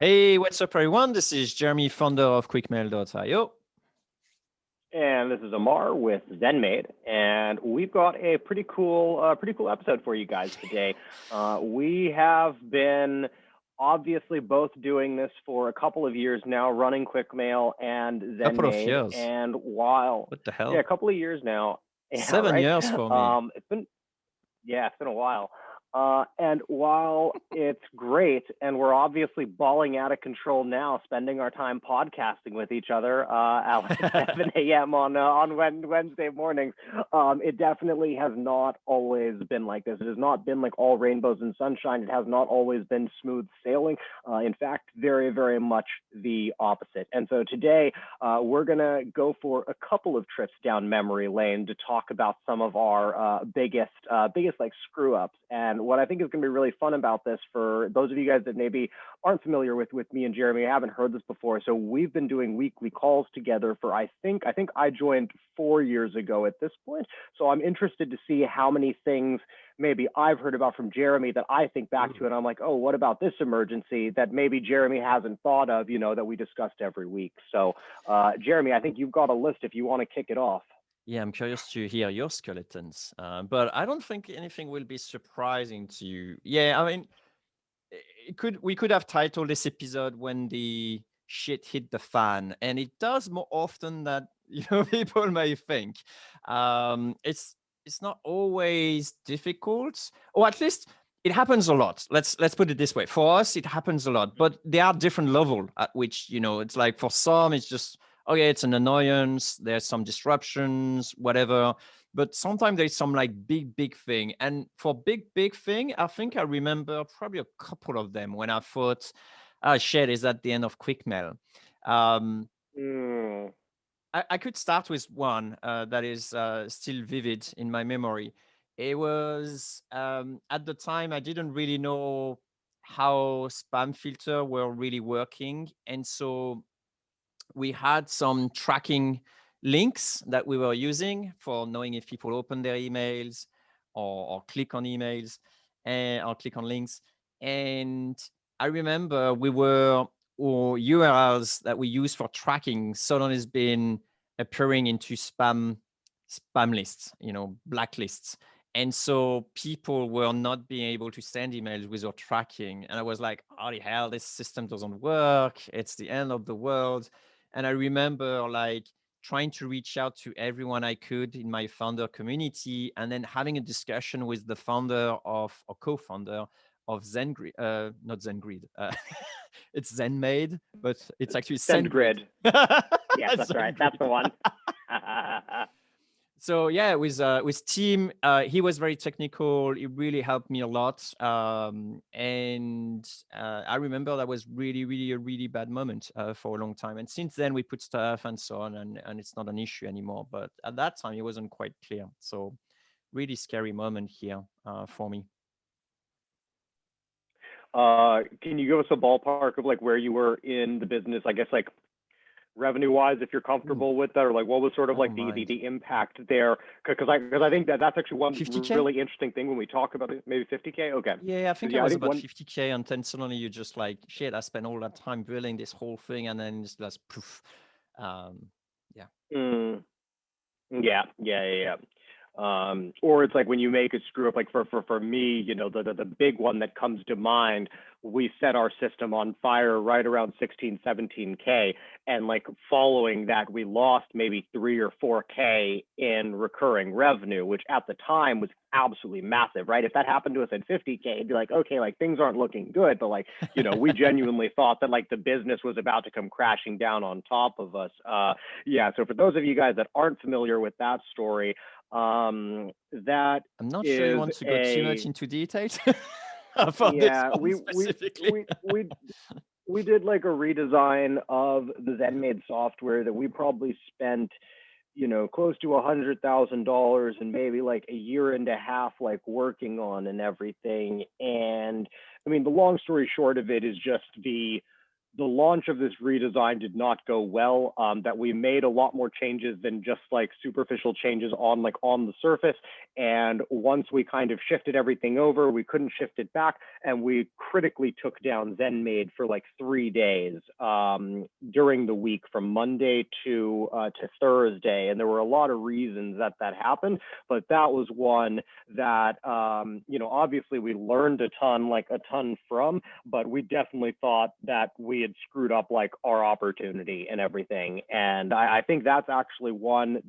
Hey, what's up, everyone? This is Jeremy, founder of QuickMail.io. And this is Amar with ZenMade, and we've got a pretty cool episode for you guys today. We have been obviously both doing this for a couple of years now, running QuickMail and Couple of ZenMade, years. and while What the yeah, a hell? couple of years now, yeah, 7 right. years for me. It's been a while. And while it's great, and we're obviously balling out of control now, spending our time podcasting with each other at like 7 a.m. on Wednesday mornings, it definitely has not always been like this. It has not been like all rainbows and sunshine. It has not always been smooth sailing. In fact, very, very much the opposite. And so today, we're going to go for a couple of trips down memory lane to talk about some of our biggest like screw ups. And what I think is going to be really fun about this for those of you guys that maybe aren't familiar with me and Jeremy, haven't heard this before. So we've been doing weekly calls together for I think I joined 4 years ago at this point. So I'm interested to see how many things maybe I've heard about from Jeremy that I think back to, and I'm like, oh, what about this emergency that maybe Jeremy hasn't thought of, that we discussed every week. So, Jeremy, I think you've got a list if you want to kick it off. Yeah, I'm curious to hear your skeletons, but I don't think anything will be surprising to you. Yeah, I mean, we could have titled this episode "When the Shit Hit the Fan," and it does more often than people may think. It's not always difficult, or at least it happens a lot. Let's put it this way: for us, it happens a lot, but there are different level at which it's like for some it's just okay, it's an annoyance. There's some disruptions, whatever, but sometimes there's some like big thing, and for big thing I think I remember probably a couple of them when I thought, oh shit, is that the end of QuickMail. um Mm, I could start with one that is still vivid in my memory. It was at the time I didn't really know how spam filter were really working, and so we had some tracking links that we were using for knowing if people open their emails or click on emails or click on links. And I remember we were or URLs that we use for tracking suddenly has been appearing into spam lists, blacklists. And so people were not being able to send emails without tracking. And I was like, holy hell, this system doesn't work. It's the end of the world. And I remember like trying to reach out to everyone I could in my founder community, and then having a discussion with the founder of or co-founder of ZenGrid, not ZenGrid, it's ZenMade, but it's actually SendGrid. SendGrid. Yes, that's right. That's ZenGrid. the one. So yeah, with Tim, he was very technical. He really helped me a lot, and I remember that was really a really bad moment for a long time. And since then, we put stuff and so on, and it's not an issue anymore. But at that time, it wasn't quite clear. So really scary moment here for me. Can you give us a ballpark of like where you were in the business? I guess like revenue wise, if you're Ooh, comfortable with that, or like what was sort I of like don't the mind. impact there? Because I think that's actually one 50K? really interesting thing when we talk about it. Maybe 50K. Okay, Yeah, I think because I yeah, I was think about one. 50K, and then suddenly you just like, shit, I spent all that time building this whole thing, and then it's just poof. Um, yeah. Mm, yeah. Or it's like when you make a screw up, like for me, the big one that comes to mind, we set our system on fire right around 16, 17K. And like following that, we lost maybe 3 or 4K in recurring revenue, which at the time was absolutely massive, right? If that happened to us at 50K, it'd be like, okay, like things aren't looking good. But like, we genuinely thought that like the business was about to come crashing down on top of us. Yeah. So for those of you guys that aren't familiar with that story, that I'm not sure you is want to go too much a into details for this yeah. one We we specifically. we we we did like a redesign of the ZenMade software that we probably spent, close to $100,000 and maybe like a year and a half like working on and everything. And I mean, the long story short of it is just the launch of this redesign did not go well, that we made a lot more changes than just like superficial changes on the surface. And once we kind of shifted everything over, we couldn't shift it back. And we critically took down ZenMaid for like 3 days during the week from Monday to Thursday. And there were a lot of reasons that happened, but that was one that, obviously we learned a ton from, but we definitely thought that we had screwed up like our opportunity and everything. And I think that's actually one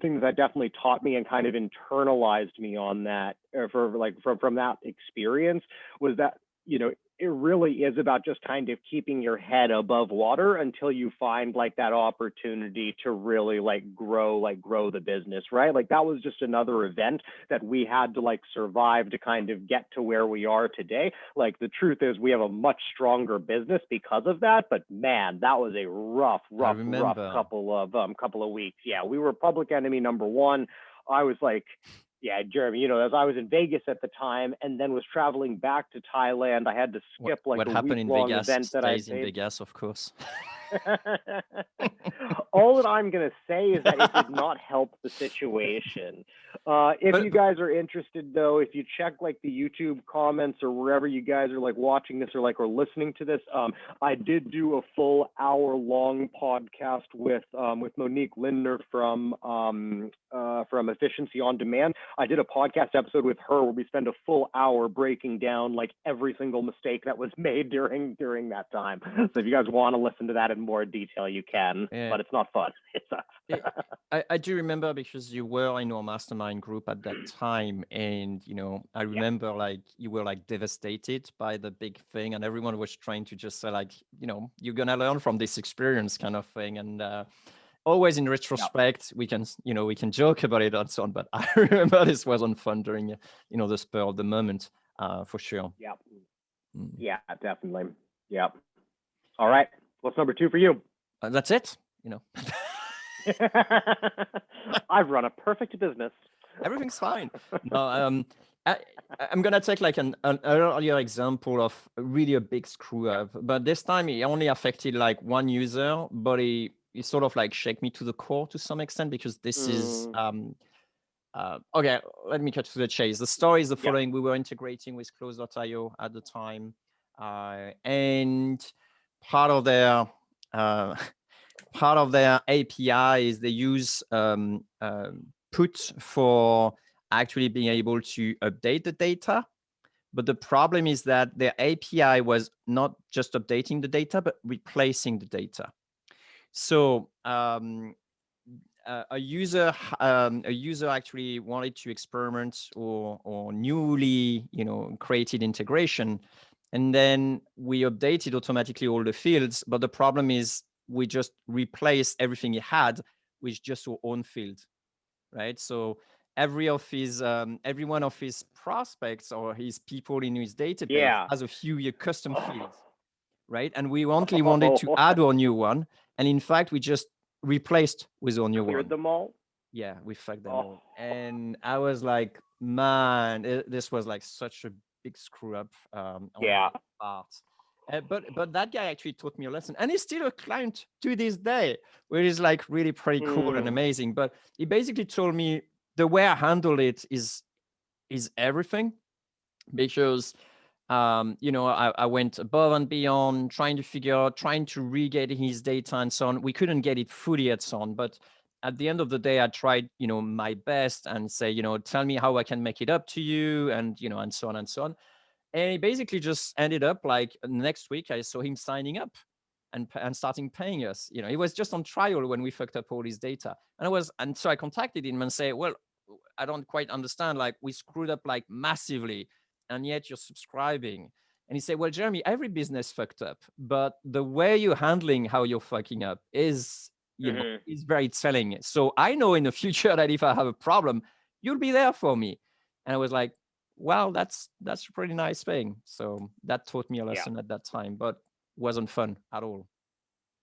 thing that definitely taught me and kind of internalized me on that, from that experience, was that, it really is about just kind of keeping your head above water until you find like that opportunity to really grow the business, right? Like that was just another event that we had to survive to kind of get to where we are today. Like the truth is we have a much stronger business because of that, but man, that was a rough couple of weeks. Yeah, we were public enemy number one. I was like, yeah, Jeremy, as I was in Vegas at the time and then was traveling back to Thailand, I had to skip What a happened in week-long Vegas event that I stays in Vegas, of course. All that I'm going to say is that it did not help the situation. If you guys are interested, though, if you check the YouTube comments or wherever you guys are watching this or listening to this, I did do a full hour-long podcast with Monique Lindner from Efficiency on Demand. I did a podcast episode with her where we spend a full hour breaking down every single mistake that was made during that time. So if you guys want to listen to that in more detail, you can, but it's not fun. It sucks. I do remember because you were in our mastermind group at that time, and I remember you were devastated by the big thing, and everyone was trying to just say you're gonna learn from this experience kind of thing. And always in retrospect, we can joke about it and so on, but I remember this wasn't fun during the spur of the moment, for sure. Yeah, definitely. All right, what's number 2 for you? That's it. I've run a perfect business. Everything's fine. No, I'm gonna take an earlier example of really a big screw up, but this time it only affected one user, but it sort of shake me to the core to some extent, because this is okay. Let me cut to the chase. The story is the following: we were integrating with Close.io at the time, and part of their API is they use Put for actually being able to update the data. But the problem is that their API was not just updating the data, but replacing the data. So a user actually wanted to experiment or newly created integration, and then we updated automatically all the fields. But the problem is we just replaced everything he had with just our own field, right? So every one of his prospects or his people in his database has a few custom fields, right? And we only wanted to add our new one, and in fact, we just replaced with our new one. Cleared them all? Yeah, we fucked them all. And I was like, man, this was such a big screw up on my part. But that guy actually taught me a lesson, and he's still a client to this day, which is really pretty cool and amazing. But he basically told me the way I handle it is everything, because I went above and beyond trying to re-get his data and so on. We couldn't get it fully and so on, but at the end of the day, I tried my best and say, tell me how I can make it up to you, and and so on and so on. And he basically just ended up next week, I saw him signing up and starting paying us. He was just on trial when we fucked up all his data. And so I contacted him and say, well, I don't quite understand. We screwed up massively, and yet you're subscribing. And he said, well, Jeremy, every business fucked up, but the way you're handling how you're fucking up is, is very telling. So I know in the future that if I have a problem, you'll be there for me. And I was like, well, that's a pretty nice thing. So that taught me a lesson at that time, but wasn't fun at all.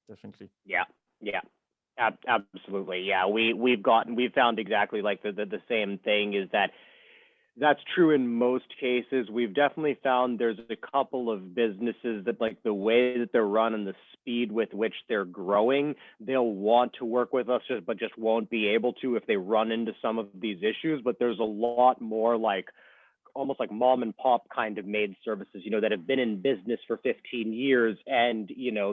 Definitely. Yeah. Absolutely. Yeah. We've found exactly the same thing, is that That's true in most cases. We've definitely found there's a couple of businesses that, like, the way that they're run and the speed with which they're growing, they'll want to work with us, but just won't be able to if they run into some of these issues. But there's a lot more like almost like mom and pop kind of maid services, that have been in business for 15 years. And,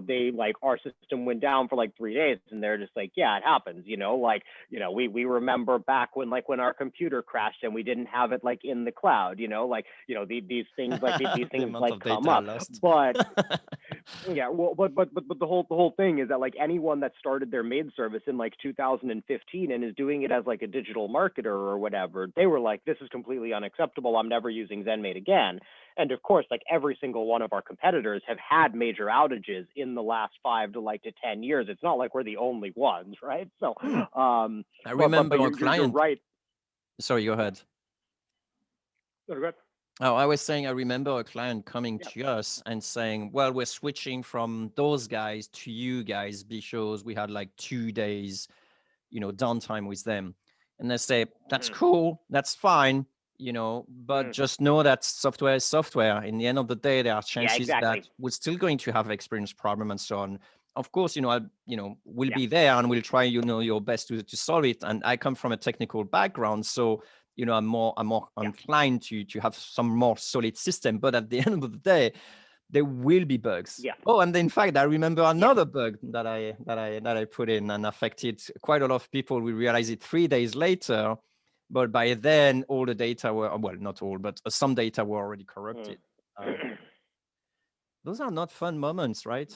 they like, our system went down for like 3 days and they're just like, yeah, it happens, like, we remember back when our computer crashed and we didn't have it like in the cloud, like, these things like these The things amount like of come data up. lost. But yeah, well, but the whole thing is that, like, anyone that started their maid service in like 2015 and is doing it as like a digital marketer or whatever, they were like, this is completely unacceptable. I'm never using ZenMaid again. And of course, like, every single one of our competitors have had major outages in the last 5 to 10 years. It's not like we're the only ones, right? So, Hmm. I but remember a you're client. right. Sorry, go ahead. No, go ahead. Oh, I was saying I remember a client coming Yeah. to us and saying, "Well, we're switching from those guys to you guys because we had like 2 days, downtime with them." And they say, "That's Mhm. cool, that's fine, but Mhm. just know that software is software. In the end of the day, there are Yeah, chances that exactly. we're still going to have experience problem and so on. Of course, we'll Yeah. be there and we'll try, your best to solve it. And I come from a technical background, so I'm more Yeah. inclined to have some more solid system. But at the end of the day, there will be bugs. Yeah. Oh, and in fact, I remember Yeah. another bug that I put in and affected quite a lot of people. We realized it 3 days later, but by then all the data were, well, not all, but some data were already Mm. corrupted. Um, those are not fun moments, right?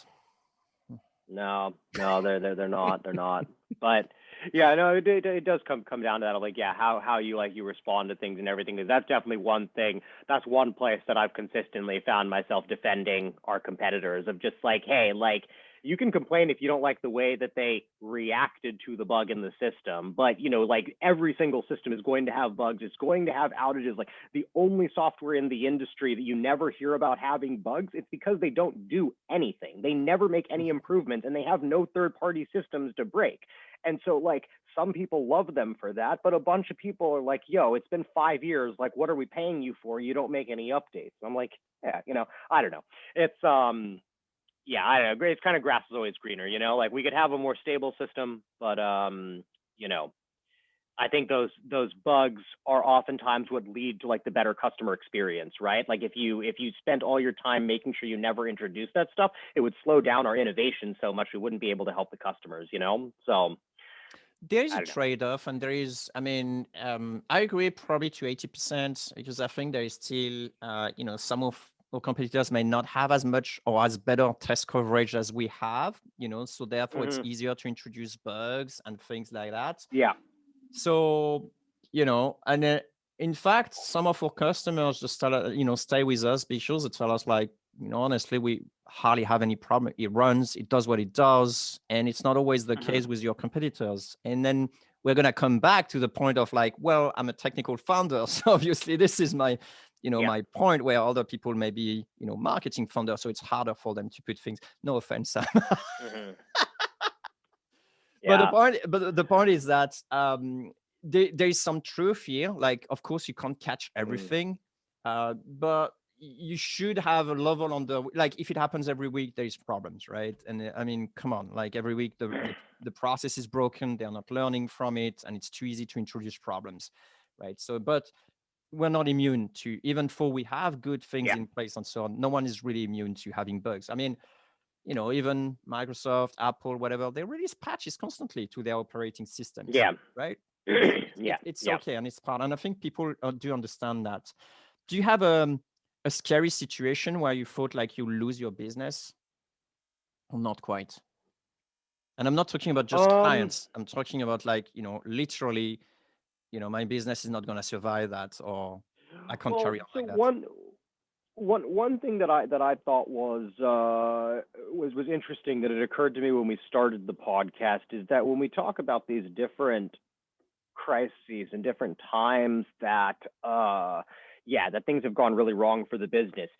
No, they're not. They're not. But yeah, no, it does come down to that. Like, yeah, how you respond to things and everything. That's definitely one thing. That's one place that I've consistently found myself defending our competitors, of just like, hey, like, you can complain if you don't like the way that they reacted to the bug in the system, but, like, every single system is going to have bugs. It's going to have outages. Like, the only software in the industry that you never hear about having bugs, it's because they don't do anything. They never make any improvements, and they have no third-party systems to break. And so, like, some people love them for that, but a bunch of people are like, yo, it's been 5 years. Like, what are we paying you for? You don't make any updates. I'm like, yeah, I don't know. It's yeah, I don't know. It's kind of, grass is always greener, like, we could have a more stable system, but you know, I think those bugs are oftentimes what lead to, like, the better customer experience, right? Like, if you spent all your time making sure you never introduce that stuff, it would slow down our innovation so much we wouldn't be able to help the customers. So There is I a don't know. trade-off, and I agree probably to 80% because I think there is still, some of our competitors may not have as much or as better test coverage as we have, so therefore it's Hmm. easier to introduce bugs and things like that. Yeah. So, and in fact, some of our customers just stay with us because they tell us, like, honestly, we hardly have any problem. It runs, it does what it does, and it's not always the Hmm. case with your competitors. And then we're gonna come back to the point of, like, well, I'm a technical founder, so obviously this is my, Yeah. my point, where other people may be, marketing founder, so it's harder for them to put things. No offense, Sam. Hmm. But Yeah. the point is that there is some truth here. Like, of course, you can't catch Mm. everything, but you should have a level on the, like, if it happens every week, there is problems, right? And come on, like, every week the process is broken, they're not learning from it, and it's too easy to introduce problems, right? So, but we're not immune to, even though we have good things Yeah. in place and so on, no one is really immune to having bugs. Even Microsoft, Apple, whatever, they release patches constantly to their operating systems, Yeah. right? It's Yeah. okay, and it's part. And I think people do understand that. Do you have a scary situation where you thought like you lose your business, or not quite? And I'm not talking about just Um. clients. I'm talking about, like, literally, my business is not going to survive that, or I can't Well, carry on so like that. one thing that I thought was interesting, that it occurred to me when we started the podcast, is that when we talk about these different crises and different times that that things have gone really wrong for the business,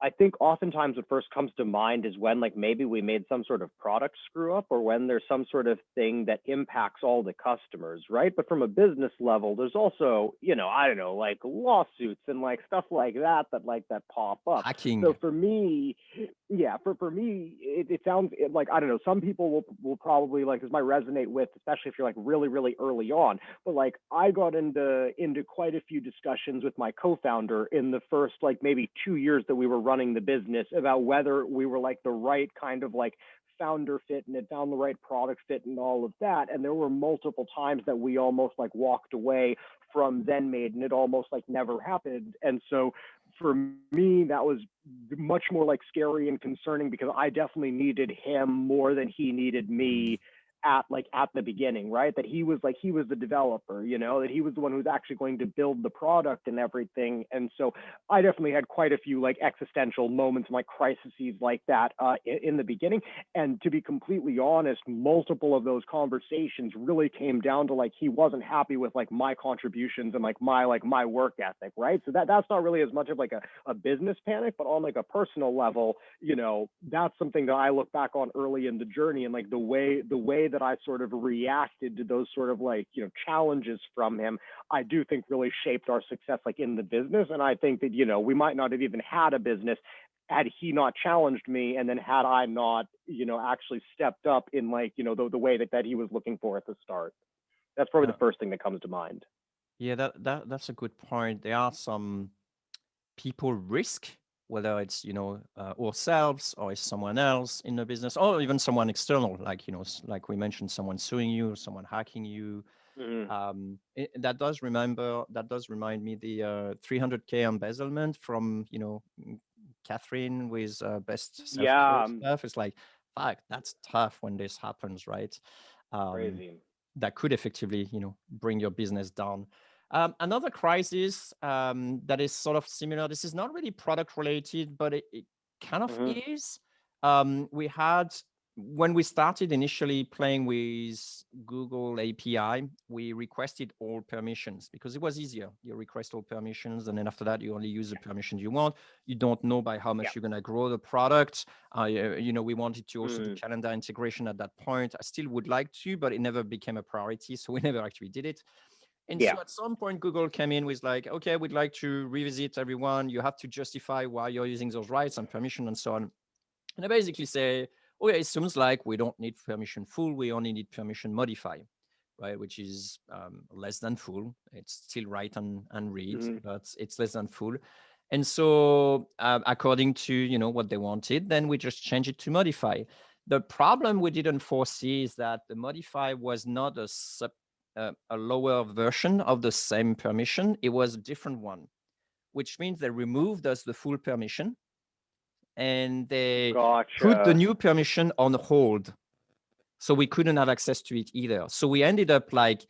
I think oftentimes what first comes to mind is when like maybe we made some sort of product screw up or when there's some sort of thing that impacts all the customers, right? But from a business level, there's also, I don't know, like lawsuits and like stuff like that pop up. Hacking. So for me, yeah, for me, it sounds like, I don't know, some people will probably like this might resonate with, especially if you're like really, really early on. But like I got into quite a few discussions with my co-founder in the first like maybe 2 years that we were running the business about whether we were like the right kind of like founder fit and had found the right product fit and all of that. And there were multiple times that we almost like walked away from Zenmade and it almost like never happened. And so for me, that was much more like scary and concerning because I definitely needed him more than he needed me at the beginning, right? That he was the developer, that he was the one who's actually going to build the product and everything. And so I definitely had quite a few like existential moments and like crises like that in the beginning. And to be completely honest, multiple of those conversations really came down to like he wasn't happy with like my contributions and like my work ethic, right? So that's not really as much of like a business panic, but on like a personal level, that's something that I look back on early in the journey and like the way that I sort of reacted to those sort of like, challenges from him, I do think really shaped our success like in the business. And I think that, we might not have even had a business had he not challenged me and then had I not, actually stepped up in like, the way that he was looking for at the start. That's probably the first thing that comes to mind. Yeah, that's a good point. There are some people risk, whether it's ourselves or it's someone else in the business, or even someone external, like like we mentioned, someone suing you, someone hacking you. Mm-hmm. That does remind me the 300K embezzlement from Catherine with best self-care Yeah, stuff. It's like, fuck, that's tough when this happens, right? Um, crazy. that could effectively, bring your business down. Another crisis that is sort of similar. This is not really product related, but it kind of Mm-hmm. is. We had when we started initially playing with Google API, we requested all permissions because it was easier. You request all permissions, and then after that, you only use the permissions you want. You don't know by how Yeah. much you're going to grow the product. We wanted to also do Mm-hmm. calendar integration at that point. I still would like to, but it never became a priority, so we never actually did it. And Yeah. so at some point, Google came in with like, okay, we'd like to revisit everyone. You have to justify why you're using those rights and permission and so on. And I basically say, oh yeah, it seems like we don't need permission full. We only need permission modify, right? Which is less than full. It's still write and read, Mm-hmm. but it's less than full. And so according to, what they wanted, then we just change it to modify. The problem we didn't foresee is that the modify was not a lower version of the same permission. It was a different one, which means they removed us the full permission and they put the Gotcha. new permission on hold. So we couldn't have access to it either. So we ended up like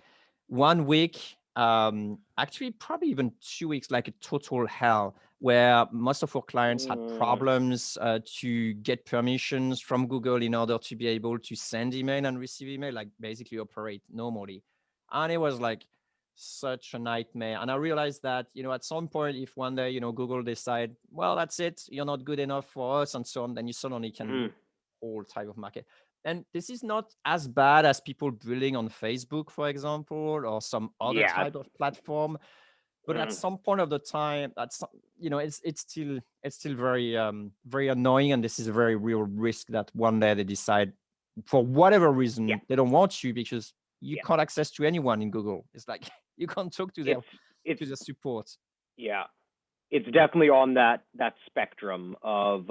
1 week, actually probably even 2 weeks, like a total hell, where most of our clients had Mm. problems to get permissions from Google in order to be able to send email and receive email, like basically operate normally. And it was like such a nightmare. And I realized that, at some point, if one day, Google decide, well, that's it, you're not good enough for us and so on, then you suddenly can Mm-hmm. lose all type of market. And this is not as bad as people building on Facebook, for example, or some other Yeah. type of platform. But at Mm. some point of the time, it's still very very annoying, and this is a very real risk that one day they decide, for whatever Yeah. reason, they don't want you because you Yeah. can't access to anyone in Google. It's like you can't talk to their It's to the support. yeah. It's definitely on that spectrum of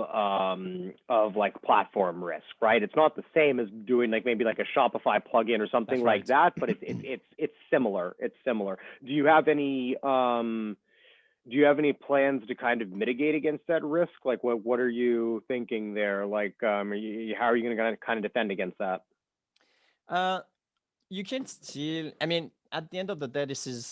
like platform risk, right? It's not the same as doing like maybe like a Shopify plugin or something That's like right. that, but it's similar. It's similar. Do you have any plans to kind of mitigate against that risk? Like what are you thinking there? Like how are you going to kind of defend against that? uh you can still, I mean, at the end of the day,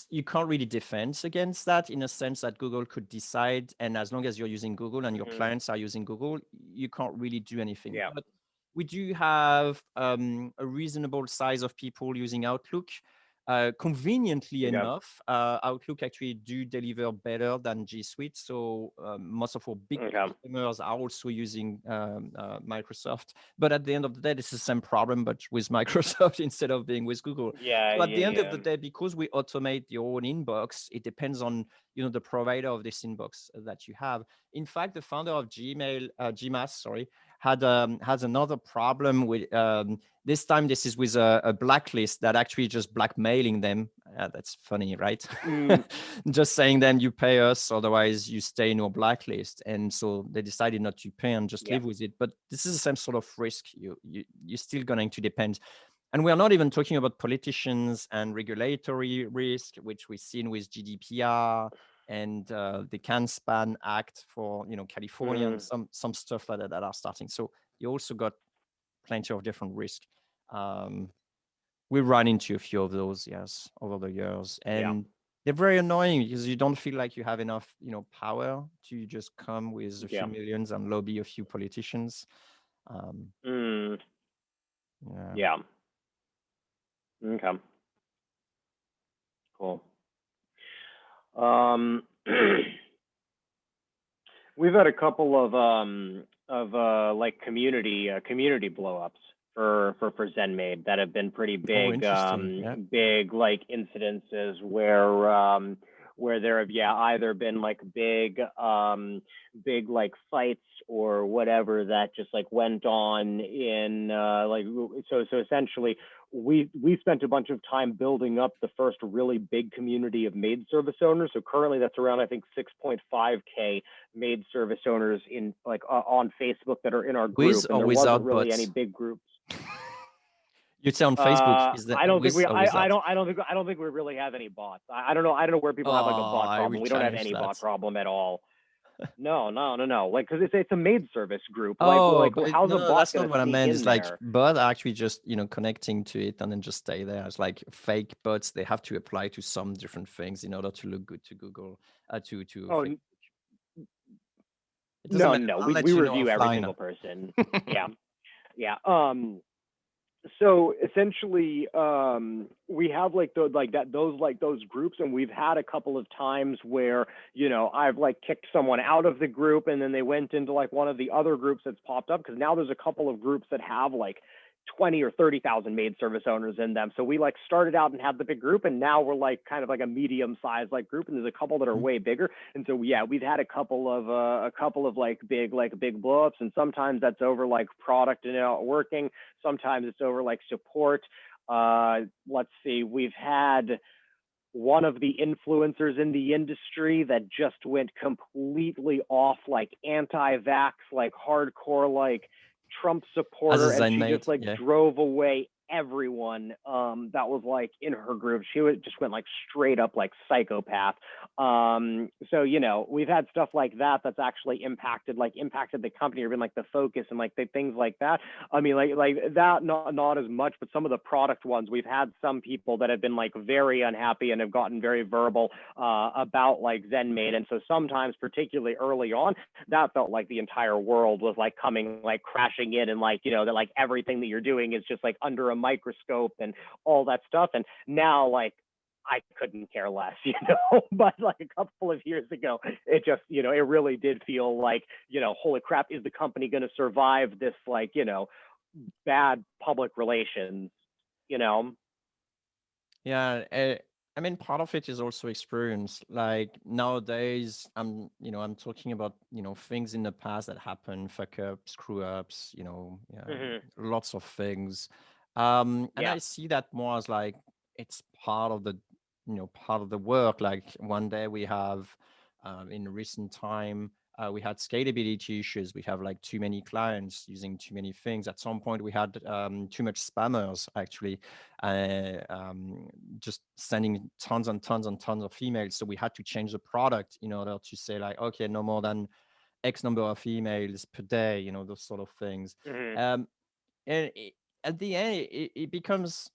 you can't really defend against that, in a sense that Google could decide, and as long as you're using Google and your Hmm. clients are using Google, you can't really do anything. Yeah. But we do have a reasonable size of people using Outlook. Conveniently Okay. enough, Outlook actually do deliver better than G Suite. So most of our big Okay. customers are also using Microsoft. But at the end of the day, this is the same problem, but with Microsoft instead of being with Google. Yeah, So at yeah, the end of yeah. the day, because we automate your own inbox, it depends on the provider of this inbox that you have. In fact, the founder of Gmail, sorry, has another problem with this time. This is with a blacklist that actually just blackmailing them. That's funny, right? Mm, Just saying them, you pay us, otherwise you stay in your blacklist. And so they decided not to pay and just yeah. live with it. But this is the same sort of risk. You're still going to depend. And we are not even talking about politicians and regulatory risk, which we've seen with GDPR and the CAN-SPAN Act for California and Mm, some stuff like that are starting. So you also got plenty of different risk. Um, we run into a few of those, yes, over the years, yeah. and they're very annoying because you don't feel like you have enough, power to just come with a few Yeah. millions and lobby a few politicians. Um, Mm, yeah. yeah. Okay. Cool. Um, we've had a couple of like community blowups for ZenMade that have been pretty Oh, big interesting. Yeah. big like incidences where there have either been like big like fights or whatever that just like went on in like so essentially we spent a bunch of time building up the first really big community of maid service owners. So currently that's around I think 6.5K maid service owners in like on Facebook that are in our With group, and or there wasn't without really any bots? big groups. You'd say on Facebook, is that I don't think with we or without? I don't think we really have any bots. I don't know where people have like a Oh, bot I will problem. We don't have challenge any bot that. problem at all. No, no, no, no. Like, because it's a maid service group. Oh, Like, but how's a no, bot that's not gonna what I sneak meant. It's in like there? bots are actually just, connecting to it and then just stay there. It's like fake bots. They have to apply to some different things in order to look good to Google, to Oh Facebook. It doesn't no, matter. no. I'll We let you know review every offline. single person. Yeah, yeah. So essentially we have like those groups, and we've had a couple of times where I've like kicked someone out of the group and then they went into like one of the other groups that's popped up, because now there's a couple of groups that have like 20 or 30,000 maid service owners in them. So we like started out and had the big group, and now we're like kind of like a medium sized like group, and there's a couple that are Mhm. way bigger. And so we've had a couple of like big blowups, and sometimes that's over like product and not working. Sometimes it's over like support. Let's see, we've had one of the influencers in the industry that just went completely off, like anti-vax, like hardcore, like Trump As a supporter, and Zen she just mate, like yeah. drove away everyone that was like in her group. Just went like straight up like psychopath. So we've had stuff like that that's actually impacted the company, or been like the focus and like the things like that. I mean, like that, not as much, but some of the product ones, we've had some people that have been like very unhappy and have gotten very verbal about like ZenMade. And so sometimes, particularly early on, that felt like the entire world was like coming like crashing in, and like that like everything that you're doing is just like under a microscope and all that stuff. And now like I couldn't care less, but like a couple of years ago, it just, it really did feel like, holy crap, is the company going to survive this, like, bad public relations, you know? Yeah, I mean, part of it is also experience. Like nowadays, I'm talking about, things in the past that happened, fuck ups, screw ups, Mm-hmm. lots of things. And Yeah. I see that more as like it's part of the work. Like one day we have, in recent time, we had scalability issues. We have like too many clients using too many things. At some point, we had too much spammers actually, just sending tons and tons and tons of emails. So we had to change the product in order to say like, okay, no more than X number of emails per day. Those sort of things. Mm-hmm. Um, and at the end, it becomes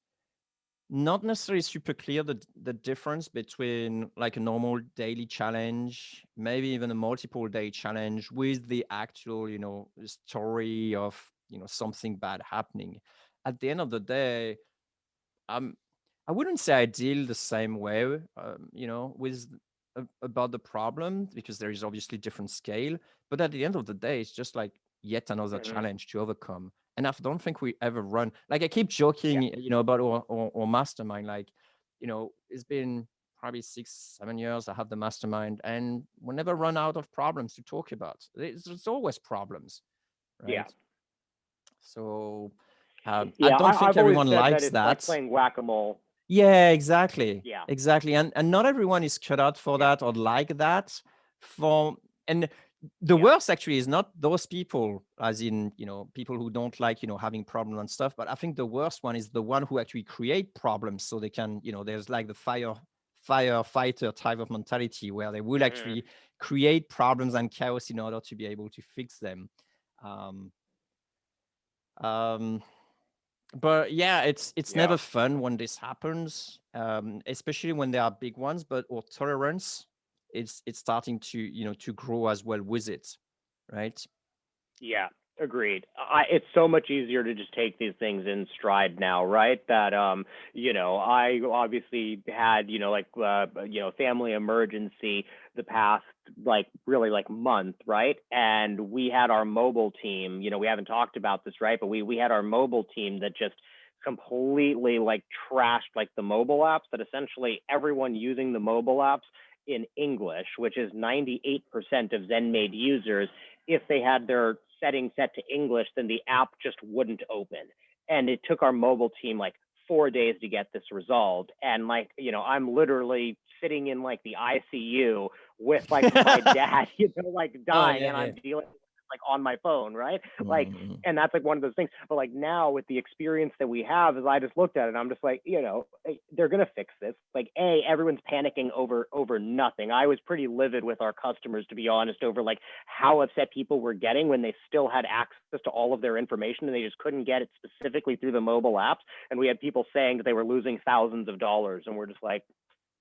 not necessarily super clear the difference between like a normal daily challenge, maybe even a multiple day challenge, with the actual story of something bad happening. At the end of the day, um I wouldn't say I deal the same way, with about the problem, because there is obviously different scale. But at the end of the day, it's just like yet another Hmm. challenge to overcome. And I don't think we ever run. Like I keep Yeah. joking, about our mastermind. Like, it's been probably 6, 7 years I have the mastermind, and we never run out of problems to talk about. There's always problems, Yeah. right? So I Yeah. don't think I've always everyone said that likes it's like that. playing whack-a-mole. Yeah, exactly. Yeah. Exactly. And not everyone is cut out for Yeah. that or like that. For and the Yeah. worst actually is not those people, as in, people who don't like, having problems and stuff. But I think the worst one is the one who actually create problems so they can, there's like the firefighter type of mentality where they will Hmm. actually create problems and chaos in order to be able to fix them. Um, um, but yeah, it's Yeah. never fun when this happens, especially when there are big ones. But our tolerance, it's starting to to grow as well with it, right? Yeah, agreed. It's so much easier to just take these things in stride now, right? That I obviously had, family emergency the past like really like month, right? And we had our mobile team, we haven't talked about this, right? But we had our mobile team that just completely like trashed like the mobile apps, that essentially everyone using the mobile apps in English, which is 98% of ZenMaid users, if they had their settings set to English, then the app just wouldn't open. And it took our mobile team like 4 days to get this resolved. And like, I'm literally sitting in like the ICU with like my dad, like Oh dying, yeah, and yeah. I'm dealing like on my phone, right? Like, Mm. and that's like one of those things. But like now with the experience that we have, is I just looked at it and I'm just like, they're gonna fix this. Like, everyone's panicking over nothing. I was pretty livid with our customers, to be honest, over like how upset people were getting when they still had access to all of their information and they just couldn't get it specifically through the mobile apps. And we had people saying that they were losing thousands of dollars, and we're just like,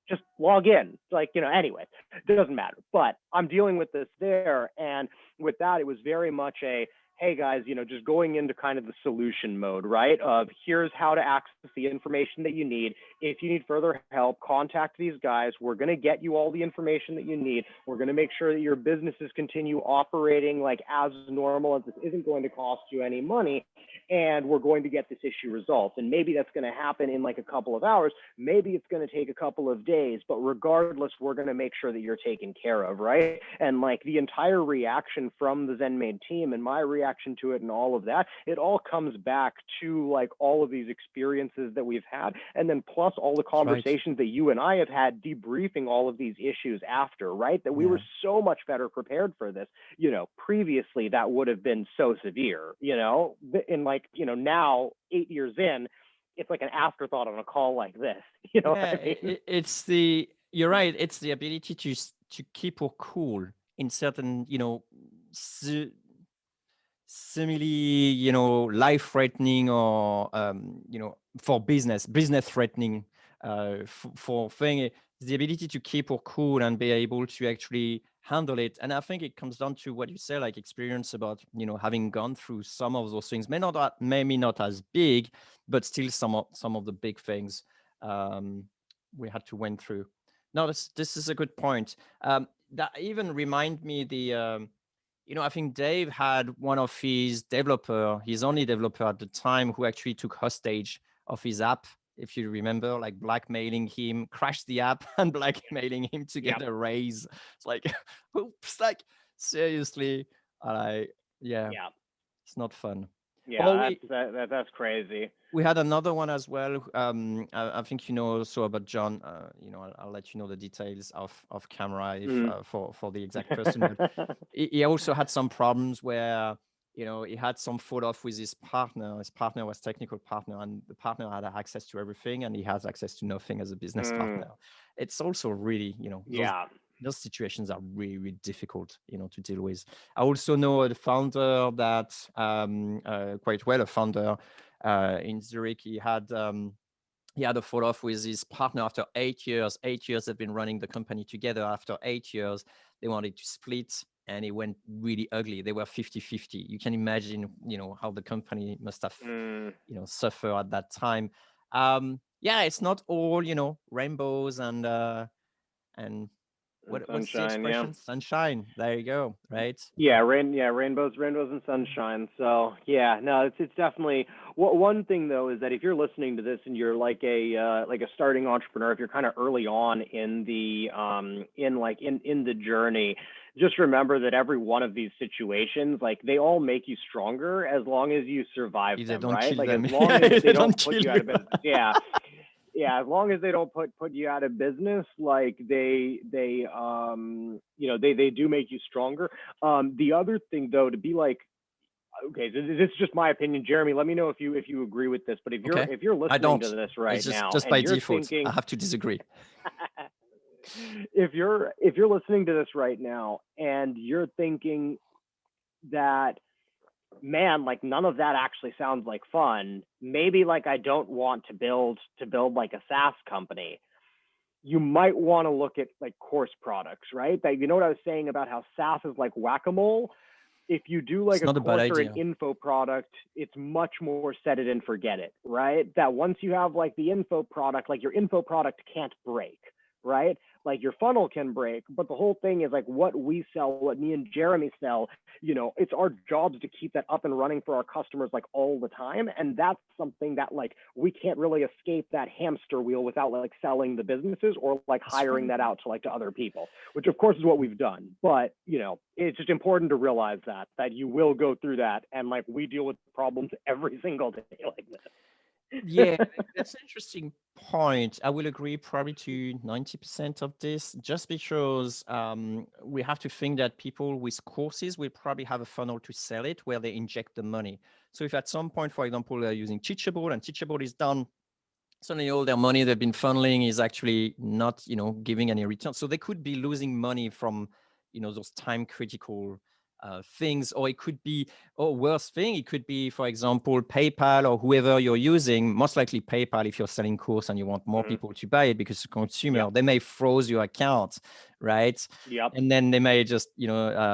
just log in. Like, anyway, it doesn't matter. But I'm dealing with this there. And with that, it was very much a, hey guys, just going into kind of the solution mode, right? Of here's how to access the information that you need. If you need further help, contact these guys. We're going to get you all the information that you need. We're going to make sure that your businesses continue operating like as normal, and this isn't going to cost you any money. And we're going to get this issue resolved. And maybe that's going to happen in like a couple of hours. Maybe it's going to take a couple of days, but regardless, we're going to make sure that you're taken care of, right? And like the entire reaction from the ZenMaid team and my reaction to it and all of that, it all comes back to like all of these experiences that we've had, and then plus all the That's right. conversations that you and I have had debriefing all of these issues after, right? That we Yeah. were so much better prepared for this. Previously that would have been so severe, and like, now 8 years in, it's like an afterthought on a call like this. You know what Yeah, I mean? it's the you're right. It's the ability to keep her cool in certain, seemingly, life threatening, or for business threatening, for thing, the ability to keep her cool and be able to actually handle it. And I think it comes down to what you say, like experience about, having gone through some of those things, maybe not as big, but still some of the big things, um, we had to went through. No, this is a good point. That even remind me I think Dave had one of his only developer at the time, who actually took hostage of his app. If you remember, like blackmailing him, crashed the app and blackmailing him to Yeah. get a raise. It's like, oops, like seriously. I Yeah, Yeah. it's not fun. Oh, Yeah. That's crazy. we had another one as well. I think also about John. I'll let you know the details of camera if Mm. for the exact person. But he also had some problems where he had some fall off with his partner. His partner was technical partner, and the partner had access to everything, and he has access to nothing as a business Mm. partner. It's also really Yeah. those situations are really, really difficult to deal with. I also know the founder that quite well, a founder in Zurich. He had a fall off with his partner after 8 years. 8 years they've been running the company together. After 8 years, they wanted to split, and it went really ugly. They were 50-50. You can imagine, how the company must have, Mm. suffer at that time. Um, Yeah, it's not all, rainbows and And what's the sunshine, yeah. expression? Sunshine. There you go, right? Rainbows and sunshine. So yeah, no, it's definitely one thing though is that if you're listening to this and you're like a starting entrepreneur, if you're kind of early on in the in the journey, just remember that every one of these situations, like they all make you stronger as long as you survive If they them, don't right? kill Like as them, long as if they they don't don't put kill you out you. of business. Yeah, yeah, as long as they don't put you out of business, like they do make you stronger. The other thing though, to be like, okay, this is just my opinion, Jeremy. Let me know if you agree with this. But Okay. if you're I listening to don't. this It's right just now just and by you're default. I thinking, have to disagree. if you're listening to this right now and you're thinking that, man, like none of that actually sounds like fun. Maybe like I don't want to build like a SaaS company. You might want to look at like course products, right? That, you know what I was saying about how SaaS is like whack-a-mole. If you do like It's a not a bad course or an idea. info product, it's much more set it and forget it, right? That once you have like the info product, like your info product can't break, right? Like your funnel can break, but the whole thing is like what we sell, what me and Jeremy sell, it's our jobs to keep that up and running for our customers like all the time. And that's something that like we can't really escape that hamster wheel without like selling the businesses or like That's hiring right. that out to like to other people, which of course is what we've done. But it's just important to realize that you will go through that, and like we deal with problems every single day like this. Yeah, that's an interesting point. I will agree probably to 90% of this, just because we have to think that people with courses will probably have a funnel to sell it where they inject the money. So if at some point, for example, they're using Teachable and Teachable is done, suddenly all their money they've been funneling is actually not, giving any return. So they could be losing money from, those time critical things, or it could be, or worse thing, it could be, for example, PayPal or whoever you're using, most likely PayPal if you're selling course and you want more Mm-hmm. people to buy it because the consumer, Yep. they may froze your account, right? Yep. And then they may just,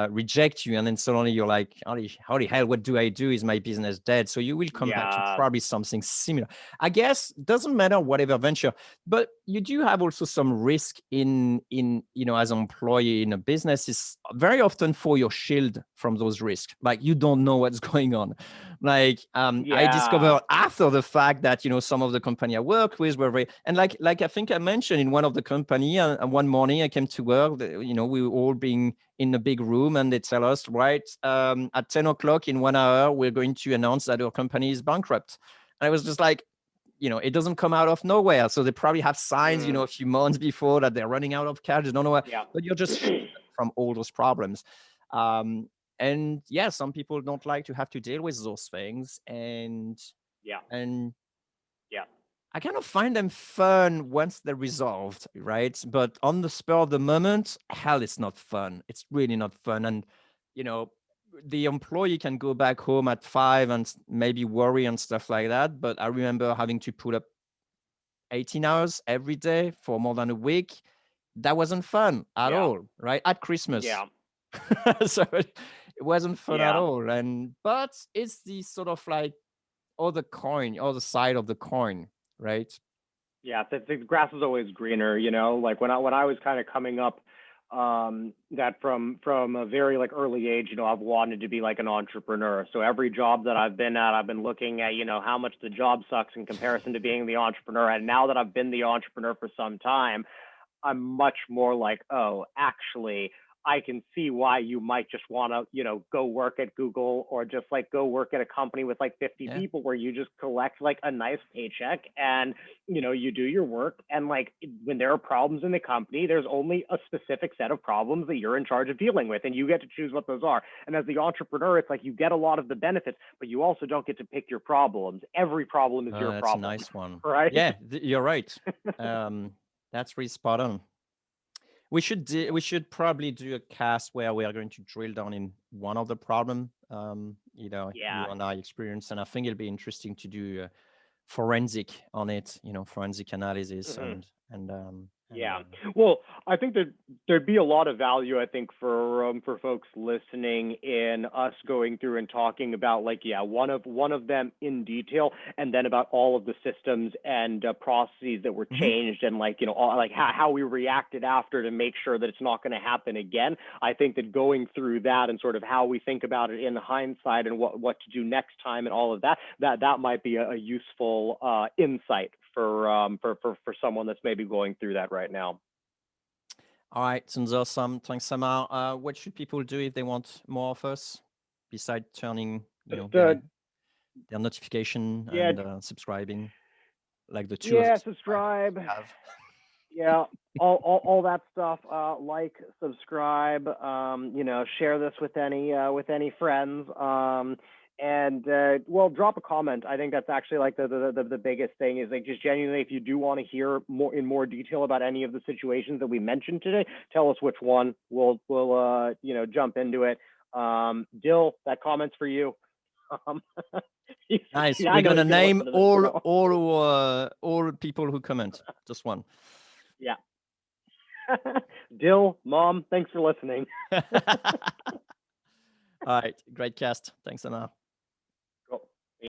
reject you. And then suddenly you're like, holy hell, what do I do? Is my business dead? So you will come back to Yeah. probably something similar. I guess doesn't matter whatever venture, but you do have also some risk in as an employee in a business is very often for your shield from those risks. Like you don't know what's going on. Like I Yeah. discovered after the fact that some of the company I worked with were very, and like I think I mentioned in one of the company, one morning I came to work. We were all being in a big room and they tell us, right, at 10 o'clock in 1 hour, we're going to announce that our company is bankrupt. And I was just like, it doesn't come out of nowhere. So they probably have signs, Mm. a few months before that they're running out of cash. They don't know what, Yeah. but you're just from all those problems. Um, and yeah, some people don't like to have to deal with those things. Yeah. And Yeah. I kind of find them fun once they're resolved, right? But on the spur of the moment, hell, it's not fun. It's really not fun. And, you know, the employee can go back home at 5 and maybe worry and stuff like that. But I remember having to put up 18 hours every day for more than a week. That wasn't fun at Yeah. all, right? At Christmas. Yeah. So it wasn't fun at Yeah. all. But it's the sort of like other coin, other side of the coin, right? Yeah, the grass is always greener, like when I was kind of coming up, that from a very like early age, I've wanted to be like an entrepreneur. So every job that I've been at, I've been looking at, how much the job sucks in comparison to being the entrepreneur. And now that I've been the entrepreneur for some time, I'm much more like, oh, actually, I can see why you might just want to, go work at Google or just like go work at a company with like 50 Yeah. people where you just collect like a nice paycheck and, you do your work. And like when there are problems in the company, there's only a specific set of problems that you're in charge of dealing with, and you get to choose what those are. And as the entrepreneur, it's like you get a lot of the benefits, but you also don't get to pick your problems. Every problem is your That's a problem, nice one. right? Yeah, you're right. That's really spot on. We should probably do a cast where we are going to drill down in one of the problem. You Yeah. and I experience, and I think it'll be interesting to do forensic on it. Forensic analysis Hmm. and And Yeah. Well, I think that there'd be a lot of value, I think, for folks listening in us going through and talking about like, yeah, one of them in detail, and then about all of the systems and processes that were Mhm. changed, and like, all, like how we reacted after to make sure that it's not going to happen again. I think that going through that and sort of how we think about it in hindsight and what to do next time and all of that, that might be a useful insight for someone that's maybe going through that right now. All right, sounds awesome. Thanks, Samar. What should people do if they want more of us, besides turning, Just their notification yeah, and subscribing, like the two of yeah, subscribers subscribe. we have? Yeah, all that stuff. Like, subscribe. Share this with any friends. And well, drop a comment. I think that's actually like the biggest thing is like just genuinely, if you do want to hear more detail about any of the situations that we mentioned today, tell us which one. We'll jump into it. Dill, that comment's for you. Um, Nice. I We're know gonna he's gonna name listen to this. So all people who comment. Just one. yeah. Dill, Mom, thanks for listening. All right, great cast. Thanks, Samar.